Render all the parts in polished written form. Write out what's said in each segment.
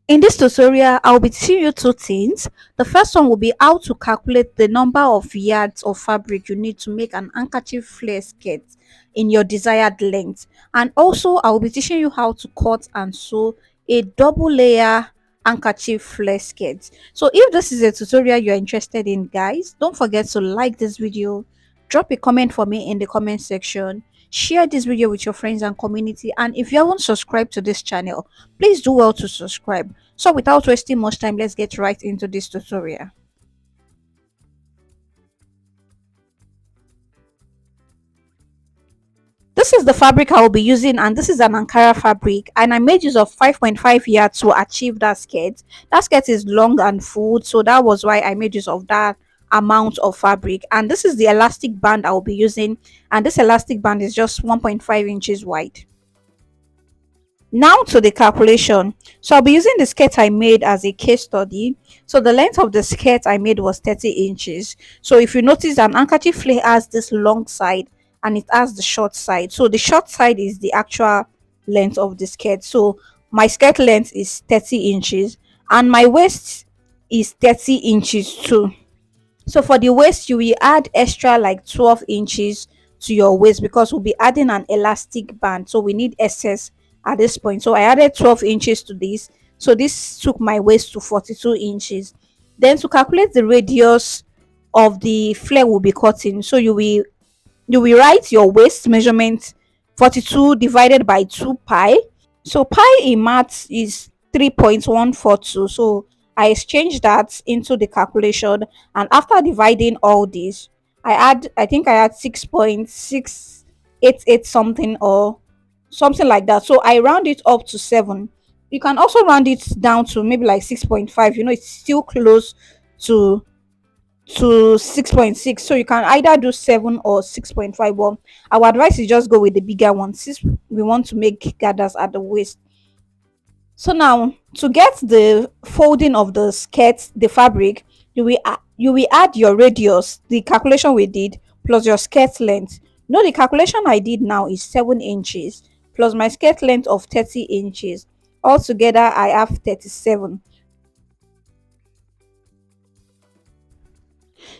In this tutorial, I'll be teaching you two things. The first one will be how to calculate the number of yards of fabric you need to make an handkerchief flare skirt in your desired length. And also, I'll be teaching you how to cut and sew a double layer handkerchief flare skirt. So if this is a tutorial you're interested in, guys, don't forget to like this video, drop a comment for me in the comment section, share this video with your friends and community, and if you haven't subscribed to this channel, please do well to subscribe. So without wasting much time, let's get right into this tutorial. This is the fabric I will be using, and this is an Ankara fabric, and I made use of 5.5 yards to achieve that skirt. That skirt is long and full, so that was why I made use of that amount of fabric. And this is the elastic band I will be using, and this elastic band is just 1.5 inches wide. Now to the calculation. So I'll be using the skirt I made as a case study. So the length of the skirt I made was 30 inches. So if you notice, an handkerchief flare has this long side and it has the short side. So the short side is the actual length of the skirt. So my skirt length is 30 inches and my waist is 30 inches too. So for the waist, you will add extra like 12 inches to your waist because we'll be adding an elastic band. So we need excess at this point. So I added 12 inches to this. So this took my waist to 42 inches. Then to calculate the radius of the flare we'll be cutting, so you will write your waist measurement 42 divided by 2 pi. So pi in maths is 3.142. So I exchanged that into the calculation, and after dividing all this, I think I had 6.688 something or something like that. So I round it up to 7. You can also round it down to maybe like 6.5. It's still close to 6.6, so you can either do 7 or 6.5. Well, our advice is just go with the bigger one since we want to make gathers at the waist. So now to get the folding of the skirt, the fabric, you will add your radius, the calculation we did, plus your skirt length. The calculation I did now is 7 inches plus my skirt length of 30 inches. Altogether I have 37.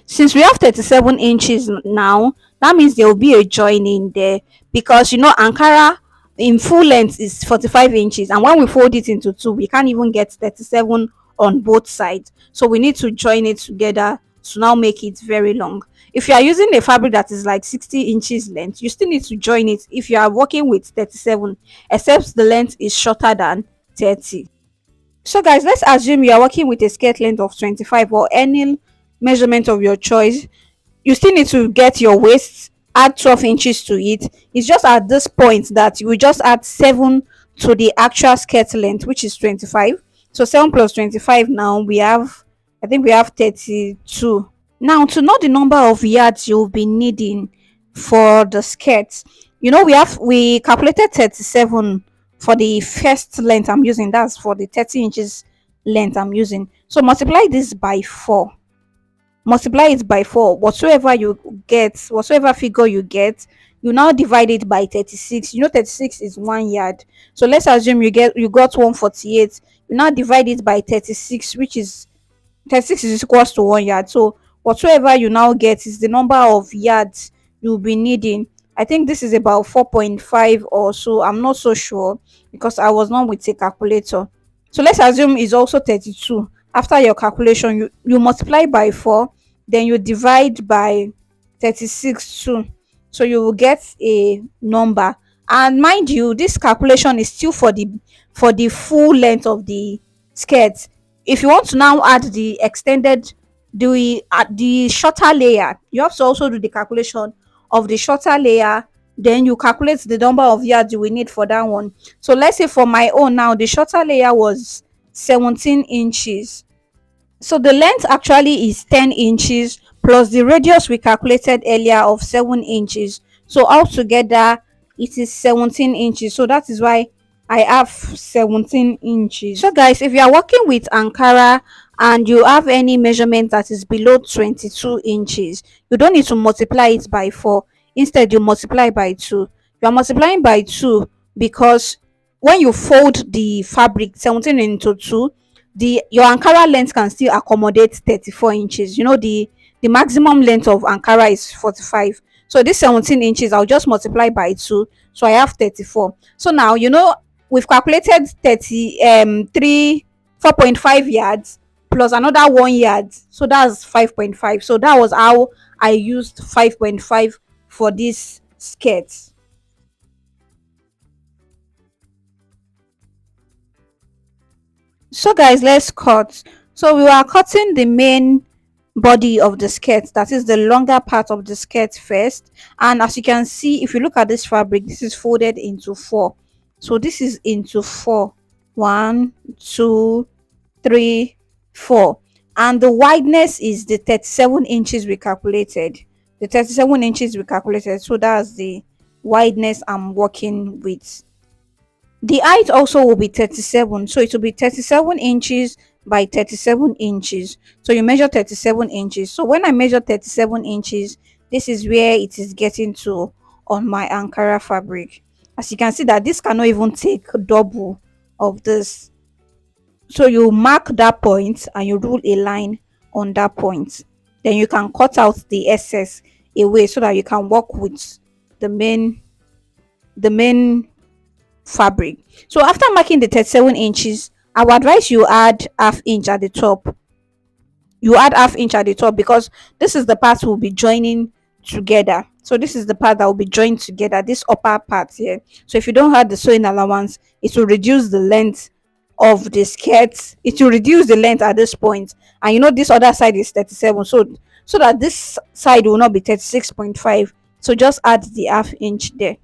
Since we have 37 inches now, that means there will be a joining there, because Ankara in full length is 45 inches, and when we fold it into two, we can't even get 37 on both sides. So we need to join it together to now make it very long. If you are using a fabric that is like 60 inches length, you still need to join it if you are working with 37, except the length is shorter than 30. So guys, let's assume you are working with a skirt length of 25 or any measurement of your choice. You still need to get your waist, add 12 inches to it. It's just at this point that you will just add 7 to the actual skirt length, which is 25. So 7 plus 25, now I think we have 32. Now to know the number of yards you'll be needing for the skirt, we calculated 37 for the first length I'm using. That's for the 30 inches length I'm using. So multiply this by 4. Multiply it by 4. Whatsoever figure you get, you now divide it by 36. 36 is 1 yard. So let's assume you got 148. You now divide it by 36, which is 36 is equals to 1 yard. So whatsoever you now get is the number of yards you'll be needing. I think this is about 4.5 or so. I'm not so sure because I was not with a calculator. So let's assume it's also 32. After your calculation, you multiply by 4, then you divide by 36 too. So you will get a number. And mind you, this calculation is still for the full length of the skirt. If you want to now add the extended, the shorter layer, you have to also do the calculation of the shorter layer. Then you calculate the number of yards you will need for that one. So let's say for my own now, the shorter layer was 17 inches. So the length actually is 10 inches plus the radius we calculated earlier of 7 inches. So altogether it is 17 inches. So that is why I have 17 inches. So guys, if you are working with Ankara and you have any measurement that is below 22 inches, you don't need to multiply it by 4. Instead, you multiply by 2. You are multiplying by 2 because when you fold the fabric 17 into 2, the your ankara length can still accommodate 34 inches. The maximum length of ankara is 45. So this 17 inches, I'll just multiply by 2, so I have 34. So now, we've calculated 3 4.5 yards plus another 1 yard, so that's 5.5. So that was how I used 5.5 for this skirt. So guys, let's cut. So we are cutting the main body of the skirt, that is the longer part of the skirt first. And as you can see, if you look at this fabric, this is folded into four. So this is into four. One, two, three, four. And the wideness is the 37 inches we calculated. The 37 inches we calculated. So that's the wideness I'm working with. The height also will be 37, so it will be 37 inches by 37 inches. So you measure 37 inches. So when I measure 37 inches, this is where it is getting to on my ankara fabric. As you can see that this cannot even take double of this. So you mark that point and you rule a line on that point. Then you can cut out the excess away so that you can work with the main fabric. So after marking the 37 inches, I would advise you add half inch at the top. You add half inch at the top because this is the part we'll be joining together. So this is the part that will be joined together, this upper part here. So if you don't have the sewing allowance, it will reduce the length of the skirt. It will reduce the length at this point. And this other side is 37. So that this side will not be 36.5. So just add the half inch there.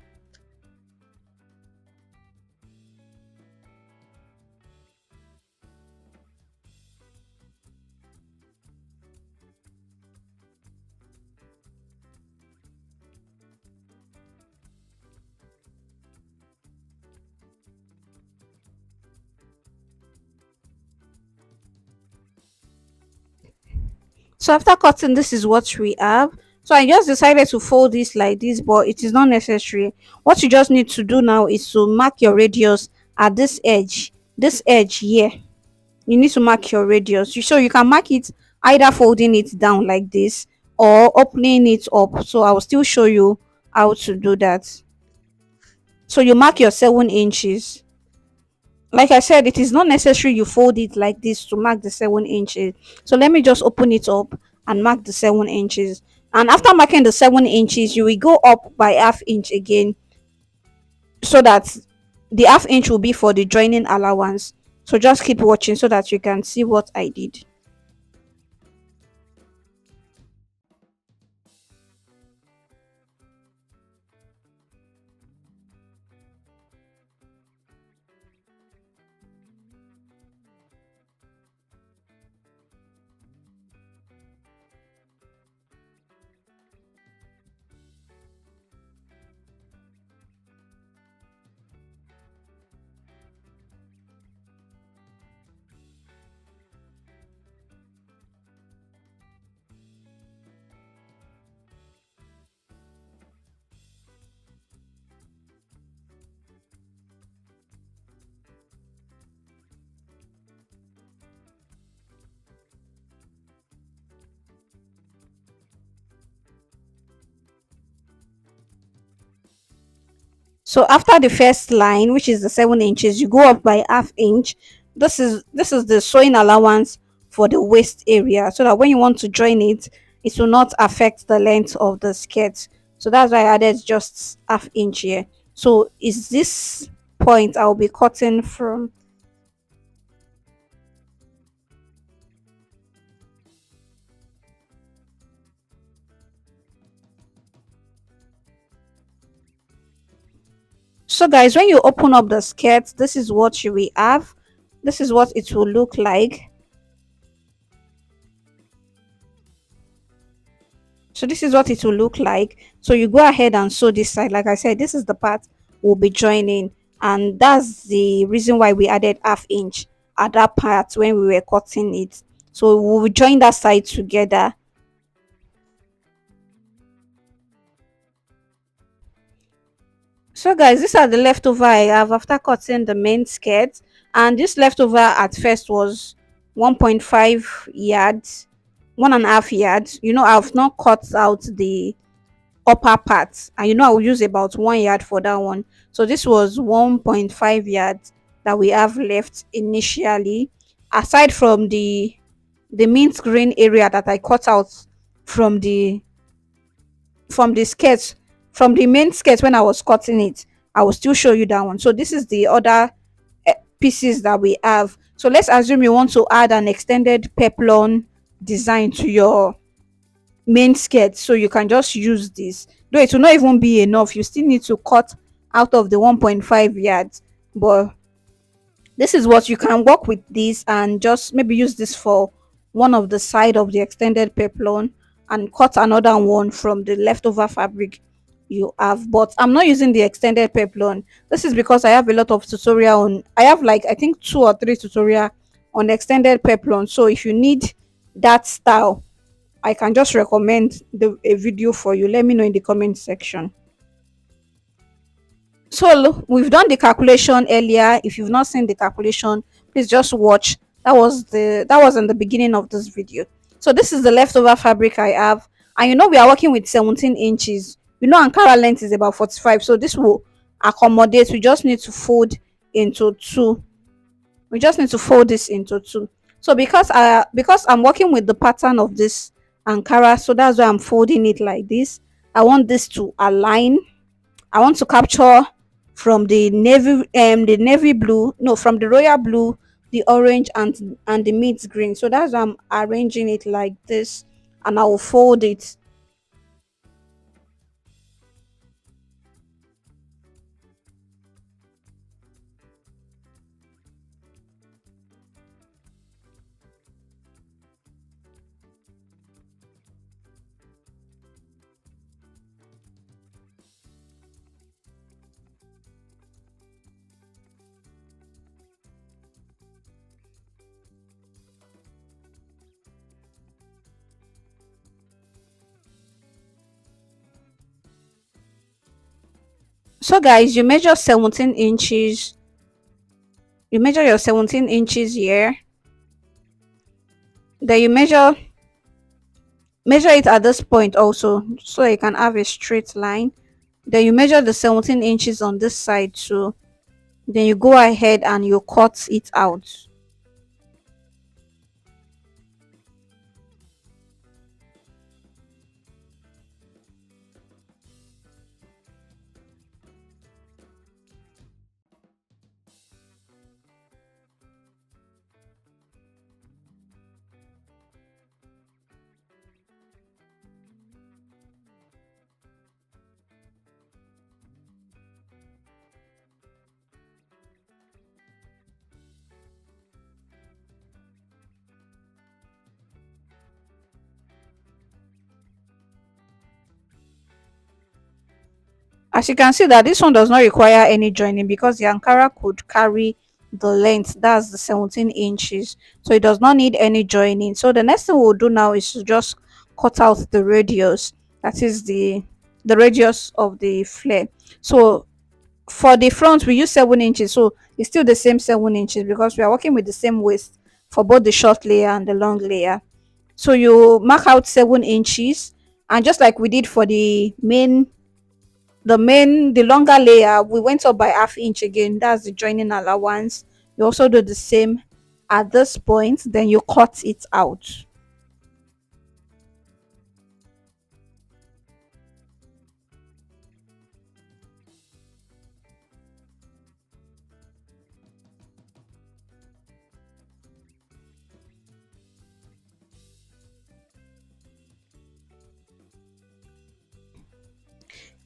So after cutting, this is what we have. So I just decided to fold this like this, but it is not necessary. What you just need to do now is to mark your radius at this edge. This edge here, you need to mark your radius. So you can mark it either folding it down like this or opening it up. So I will still show you how to do that. So you mark your 7 inches. Like I said, it is not necessary you fold it like this to mark the 7 inches. So let me just open it up and mark the 7 inches. And after marking the 7 inches, you will go up by half inch again, so that the half inch will be for the joining allowance. So just keep watching so that you can see what I did. So after the first line, which is the 7 inches, you go up by half inch. This is the sewing allowance for the waist area, so that when you want to join it, it will not affect the length of the skirt. So that's why I added just half inch here. So is this point I'll be cutting from. So guys, when you open up the skirt, this is what you will have. This is what it will look like. So this is what it will look like. So you go ahead and sew this side. Like I said, this is the part we'll be joining, and that's the reason why we added half inch at that part when we were cutting it. So we'll join that side together. So guys, these are the leftover I have after cutting the main skirt, and this leftover at first was 1.5 yards, 1.5 yards. I've not cut out the upper part, and I'll use about 1 yard for that one. So this was 1.5 yards that we have left initially, aside from the mint green area that I cut out from the skirt, from the main skirt. When I was cutting it, I will still show you that one. So this is the other pieces that we have. So let's assume you want to add an extended peplon design to your main skirt, so you can just use this, though it will not even be enough. You still need to cut out of the 1.5 yards, but this is what you can work with this, and just maybe use this for one of the side of the extended peplon, and cut another one from the leftover fabric you have. But I'm not using the extended peplon. This is because I have a lot of tutorial on, I have like I think 2 or 3 tutorial on extended peplon. So if you need that style, I can just recommend a video for you. Let me know in the comment section. So we've done the calculation earlier. If you've not seen the calculation, please just watch. That was in the beginning of this video. So this is the leftover fabric I have, and we are working with 17 inches. Ankara length is about 45, so this will accommodate. We just need to fold into two. We just need to fold this into two. So because I'm working with the pattern of this Ankara, so that's why I'm folding it like this. I want this to align. I want to capture from the navy blue, no, from the royal blue, the orange, and the mint green. So that's why I'm arranging it like this, and I will fold it. So guys, you measure your 17 inches here, then you measure it at this point also, so you can have a straight line. Then you measure the 17 inches on this side too. Then you go ahead and you cut it out. As you can see that this one does not require any joining, because the Ankara could carry the length, that's the 17 inches, so it does not need any joining. So the next thing we'll do now is to just cut out the radius, that is the radius of the flare. So for the front we use 7 inches, so it's still the same 7 inches, because we are working with the same waist for both the short layer and the long layer. So you mark out 7 inches, and just like we did for the longer layer, we went up by half inch again. That's the joining allowance. You also do the same at this point, then you cut it out.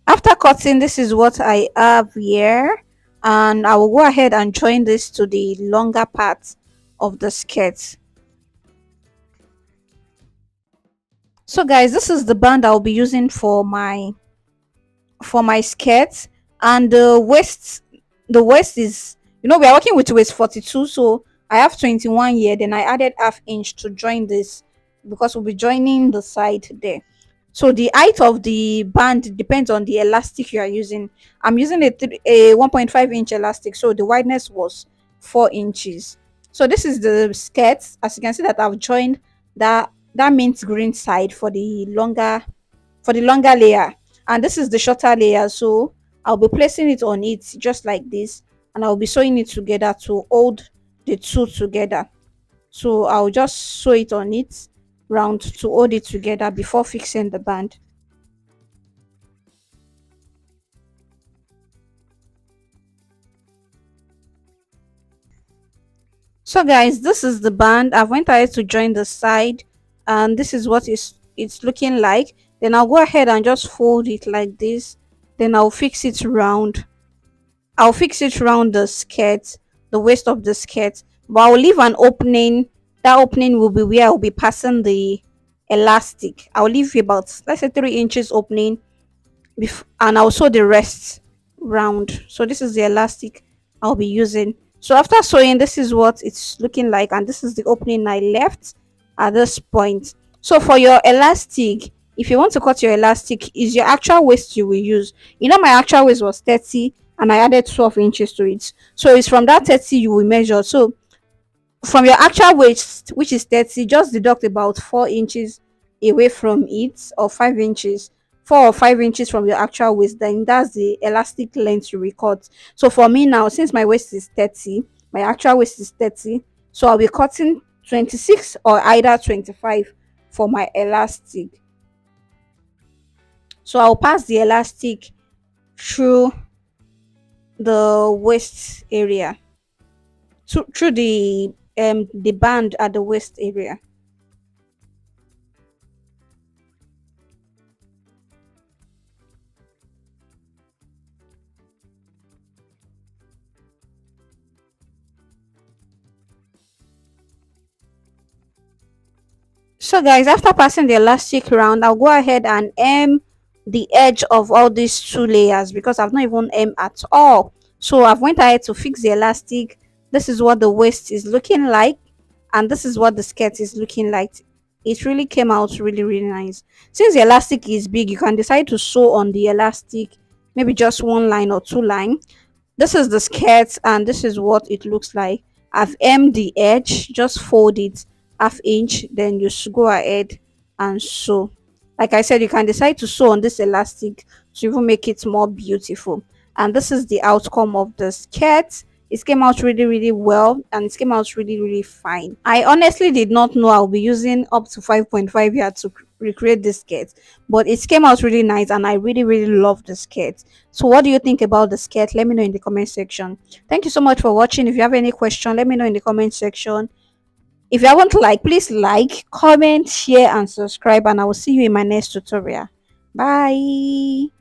After cutting, this is what I have here, and I will go ahead and join this to the longer part of the skirt. So guys, this is the band I'll be using for my skirt. And the waist is, we are working with waist 42, so I have 21 here, then I added half inch to join this, because we'll be joining the side there. So the height of the band depends on the elastic you are using. I'm using a 1.5 inch elastic, so the wideness was 4 inches. So this is the skirt. As you can see that I've joined that mint green side for the longer layer, and this is the shorter layer. So I'll be placing it on it just like this, and I'll be sewing it together to hold the two together. So I'll just sew it on it round to hold it together before fixing the band. So guys, this is the band. I've went ahead to join the side, and this is what it's looking like. Then I'll go ahead and just fold it like this. Then I'll fix it round the skirt, the waist of the skirt. But I'll leave an opening. That opening will be where I'll be passing the elastic. I'll leave about, let's say, 3 inches opening, and I'll sew the rest round. So this is the elastic I'll be using. So after sewing, this is what it's looking like, and this is the opening I left at this point. So for your elastic, if you want to cut your elastic, is your actual waist you will use. You know, my actual waist was 30 and I added 12 inches to it. So it's from that 30 you will measure. So from your actual waist, which is 30, just deduct about 4 inches away from it, or 5 inches, 4 or 5 inches from your actual waist. Then that's the elastic length you record. So for me now, since my waist is 30, my actual waist is 30, so I'll be cutting 26 or either 25 for my elastic. So I'll pass the elastic through the waist area, through the band at the waist area. So guys, after passing the elastic round, I'll go ahead and hem the edge of all these two layers because I've not even hem at all. So I've went ahead to fix the elastic. This is what the waist is looking like, and this is what the skirt is looking like. It really came out really nice. Since the elastic is big, you can decide to sew on the elastic, maybe just one line or two line. This is the skirt, and this is what it looks like. I've hemmed the edge, just fold it 1/2 inch, then you go ahead and sew. Like I said, you can decide to sew on this elastic to even make it more beautiful. And this is the outcome of the skirt. It came out really well, and it came out really fine. I honestly did not know I'll be using up to 5.5 yards to recreate this skirt, but it came out really nice, and I really love the skirt. So what do you think about the skirt? Let me know in the comment section. Thank you so much for watching. If you have any question, let me know in the comment section. If you haven't liked, please like, comment, share, and subscribe, and I will see you in my next tutorial. Bye.